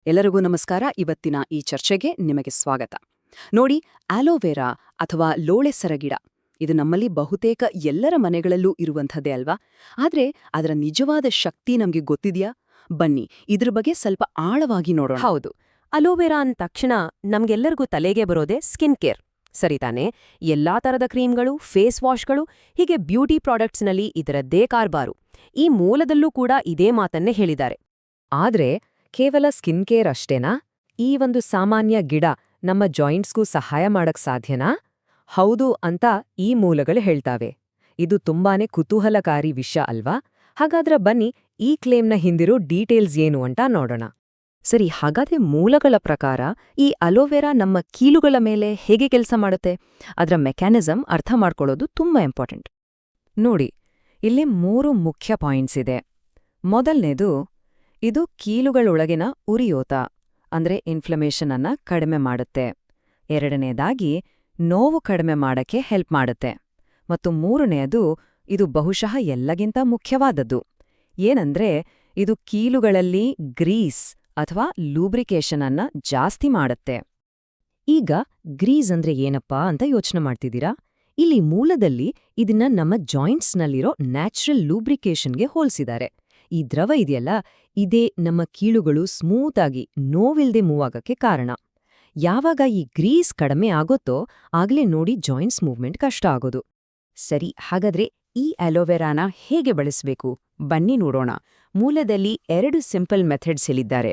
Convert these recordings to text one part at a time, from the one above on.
ಎಲ್ಲರಿಗೂ ನಮಸ್ಕಾರ. ಇವತ್ತಿನ ಈ ಚರ್ಚೆಗೆ ನಿಮಗೆ ಸ್ವಾಗತ. ನೋಡಿ, ಆಲೋವೆರಾ ಅಥವಾ ಲೋಳೆ ಸರಗಿಡ ಇದು ನಮ್ಮಲ್ಲಿ ಬಹುತೇಕ ಎಲ್ಲರ ಮನೆಗಳಲ್ಲೂ ಇರುವಂಥದ್ದೇ ಅಲ್ವಾ? ಆದ್ರೆ ಅದರ ನಿಜವಾದ ಶಕ್ತಿ ನಮ್ಗೆ ಗೊತ್ತಿದ್ಯಾ? ಬನ್ನಿ ಇದ್ರ ಬಗ್ಗೆ ಸ್ವಲ್ಪ ಆಳವಾಗಿ ನೋಡೋಣ. ಹೌದು, ಅಲೋವೆರಾ ಅಂದ ತಕ್ಷಣ ನಮ್ಗೆಲ್ಲರಿಗೂ ತಲೆಗೆ ಬರೋದೇ ಸ್ಕಿನ್ ಕೇರ್, ಸರಿತಾನೆ? ಎಲ್ಲಾ ತರದ ಕ್ರೀಮ್ಗಳು, ಫೇಸ್ ವಾಶ್ಗಳು, ಹೀಗೆ ಬ್ಯೂಟಿ ಪ್ರಾಡಕ್ಟ್ಸ್ನಲ್ಲಿ ಇದರದ್ದೇ ಕಾರ್ಬಾರು. ಈ ಮೂಲದಲ್ಲೂ ಕೂಡ ಇದೇ ಮಾತನ್ನೇ ಹೇಳಿದ್ದಾರೆ. ಆದ್ರೆ ಕೇವಲ ಸ್ಕಿನ್ ಕೇರ್ ಅಷ್ಟೇನಾ? ಈ ಒಂದು ಸಾಮಾನ್ಯ ಗಿಡ ನಮ್ಮ ಜಾಯಿಂಟ್ಸ್ಗೂ ಸಹಾಯ ಮಾಡಕ್ ಸಾಧ್ಯನಾ? ಹೌದು ಅಂತ ಈ ಮೂಲಗಳು ಹೇಳ್ತಾವೆ. ಇದು ತುಂಬಾನೇ ಕುತೂಹಲಕಾರಿ ವಿಷಯ ಅಲ್ವಾ? ಹಾಗಾದ್ರೆ ಬನ್ನಿ ಈ ಕ್ಲೇಮ್ನ ಹಿಂದಿರೋ ಡೀಟೇಲ್ಸ್ ಏನು ಅಂತ ನೋಡೋಣ. ಸರಿ, ಹಾಗಾದ್ರೆ ಮೂಲಗಳ ಪ್ರಕಾರ ಈ ಅಲೋವೆರಾ ನಮ್ಮ ಕೀಲುಗಳ ಮೇಲೆ ಹೇಗೆ ಕೆಲಸ ಮಾಡುತ್ತೆ? ಅದರ ಮೆಕ್ಯಾನಿಸಮ್ ಅರ್ಥ ಮಾಡ್ಕೊಳ್ಳೋದು ತುಂಬಾ ಇಂಪಾರ್ಟೆಂಟ್. ನೋಡಿ, ಇಲ್ಲಿ 3 ಮುಖ್ಯ ಪಾಯಿಂಟ್ಸ್ ಇದೆ. ಮೊದಲನೇದು, ಇದು ಕೀಲುಗಳೊಳಗಿನ ಉರಿಯೋತ ಅಂದ್ರೆ ಇನ್ಫ್ಲಮೇಷನ್ ಅನ್ನ ಕಡಿಮೆ ಮಾಡುತ್ತೆ. ಎರಡನೇದಾಗಿ, ನೋವು ಕಡಿಮೆ ಮಾಡಕ್ಕೆ ಹೆಲ್ಪ್ ಮಾಡುತ್ತೆ. ಮತ್ತು ಮೂರನೆಯದು, ಇದು ಬಹುಶಃ ಎಲ್ಲಗಿಂತ ಮುಖ್ಯವಾದದ್ದು, ಏನಂದ್ರೆ ಇದು ಕೀಲುಗಳಲ್ಲಿ ಗ್ರೀಸ್ ಅಥವಾ ಲೂಬ್ರಿಕೇಷನ್ ಅನ್ನ ಜಾಸ್ತಿ ಮಾಡುತ್ತೆ. ಈಗ ಗ್ರೀಸ್ ಅಂದ್ರೆ ಏನಪ್ಪಾ ಅಂತ ಯೋಚನೆ ಮಾಡ್ತಿದ್ದೀರಾ? ಇಲ್ಲಿ ಮೂಲದಲ್ಲಿ ಇದನ್ನ ನಮ್ಮ ಜಾಯಿಂಟ್ಸ್ನಲ್ಲಿರೋ ನ್ಯಾಚುರಲ್ ಲೂಬ್ರಿಕೇಷನ್ಗೆ ಹೋಲಿಸಿದ್ದಾರೆ. ಈ ದ್ರವ ಇದೆಯಲ್ಲ, ಇದೇ ನಮ್ಮ ಕೀಲುಗಳು ಸ್ಮೂತಾಗಿ ನೋವಿಲ್ದೆ ಮೂವ್ ಆಗಕ್ಕೆ ಕಾರಣ. ಯಾವಾಗ ಈ ಗ್ರೀಸ್ ಕಡಿಮೆ ಆಗುತ್ತೋ ಆಗ್ಲೇ ನೋಡಿ ಜಾಯಿಂಟ್ಸ್ ಮೂವ್ಮೆಂಟ್ ಕಷ್ಟ ಆಗೋದು. ಸರಿ, ಹಾಗಾದ್ರೆ ಈ ಅಲೋವೆರಾನ ಹೇಗೆ ಬಳಸಬೇಕು? ಬನ್ನಿ ನೋಡೋಣ. ಮೂಲದಲ್ಲಿ 2 ಸಿಂಪಲ್ ಮೆಥಡ್ಸ್ ಹೇಳಿದ್ದಾರೆ.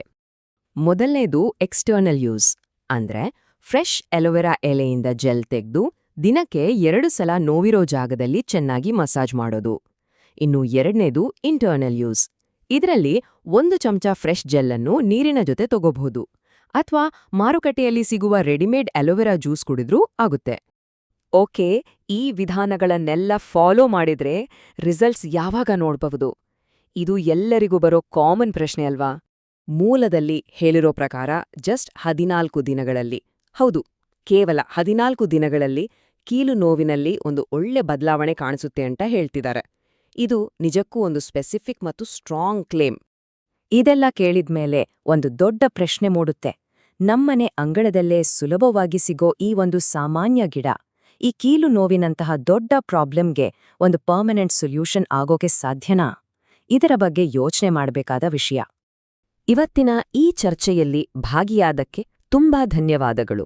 ಮೊದಲನೇದು ಎಕ್ಸ್ಟರ್ನಲ್ ಯೂಸ್, ಅಂದ್ರೆ ಫ್ರೆಶ್ ಅಲೋವೆರಾ ಎಲೆಯಿಂದ ಜೆಲ್ ತೆಗೆದು ದಿನಕ್ಕೆ 2 ಸಲ ನೋವಿರೋ ಜಾಗದಲ್ಲಿ ಚೆನ್ನಾಗಿ ಮಸಾಜ್ ಮಾಡೋದು. ಇನ್ನು ಎರಡನೇದು ಇಂಟರ್ನಲ್ ಯೂಸ್. ಇದರಲ್ಲಿ 1 ಚಮಚ ಫ್ರೆಶ್ ಜೆಲ್ಲನ್ನು ನೀರಿನ ಜೊತೆ ತಗೋಬಹುದು, ಅಥವಾ ಮಾರುಕಟ್ಟೆಯಲ್ಲಿ ಸಿಗುವ ರೆಡಿಮೇಡ್ ಅಲೋವೆರಾ ಜ್ಯೂಸ್ ಕುಡಿದ್ರೂ ಆಗುತ್ತೆ. ಓಕೆ, ಈ ವಿಧಾನಗಳನ್ನೆಲ್ಲ ಫಾಲೋ ಮಾಡಿದ್ರೆ ರಿಸಲ್ಟ್ಸ್ ಯಾವಾಗ ನೋಡ್ಬಹುದು? ಇದು ಎಲ್ಲರಿಗೂ ಬರೋ ಕಾಮನ್ ಪ್ರಶ್ನೆ ಅಲ್ವಾ? ಮೂಲದಲ್ಲಿ ಹೇಳಿರೋ ಪ್ರಕಾರ ಜಸ್ಟ್ 14 ದಿನಗಳಲ್ಲಿ, ಹೌದು, ಕೇವಲ 14 ದಿನಗಳಲ್ಲಿ ಕೀಲು ನೋವಿನಲ್ಲಿ ಒಂದು ಒಳ್ಳೆ ಬದಲಾವಣೆ ಕಾಣಿಸುತ್ತೆ ಅಂತ ಹೇಳ್ತಿದ್ದಾರೆ. ಇದು ನಿಜಕ್ಕೂ ಒಂದು ಸ್ಪೆಸಿಫಿಕ್ ಮತ್ತು ಸ್ಟ್ರಾಂಗ್ ಕ್ಲೇಮ್. ಇದೆಲ್ಲ ಕೇಳಿದ್ಮೇಲೆ ಒಂದು ದೊಡ್ಡ ಪ್ರಶ್ನೆ ಮೂಡುತ್ತೆ. ನಮ್ಮನೆ ಅಂಗಳದಲ್ಲೇ ಸುಲಭವಾಗಿ ಸಿಗೋ ಈ ಒಂದು ಸಾಮಾನ್ಯ ಗಿಡ ಈ ಕೀಲು ನೋವಿನಂತಹ ದೊಡ್ಡ ಪ್ರಾಬ್ಲಮ್ಗೆ ಒಂದು ಪರ್ಮನೆಂಟ್ ಸೊಲ್ಯೂಷನ್ ಆಗೋಕೆ ಸಾಧ್ಯನಾ? ಇದರ ಬಗ್ಗೆ ಯೋಚನೆ ಮಾಡಬೇಕಾದ ವಿಷಯ. ಇವತ್ತಿನ ಈ ಚರ್ಚೆಯಲ್ಲಿ ಭಾಗಿಯಾದಕ್ಕೆ ತುಂಬಾ ಧನ್ಯವಾದಗಳು.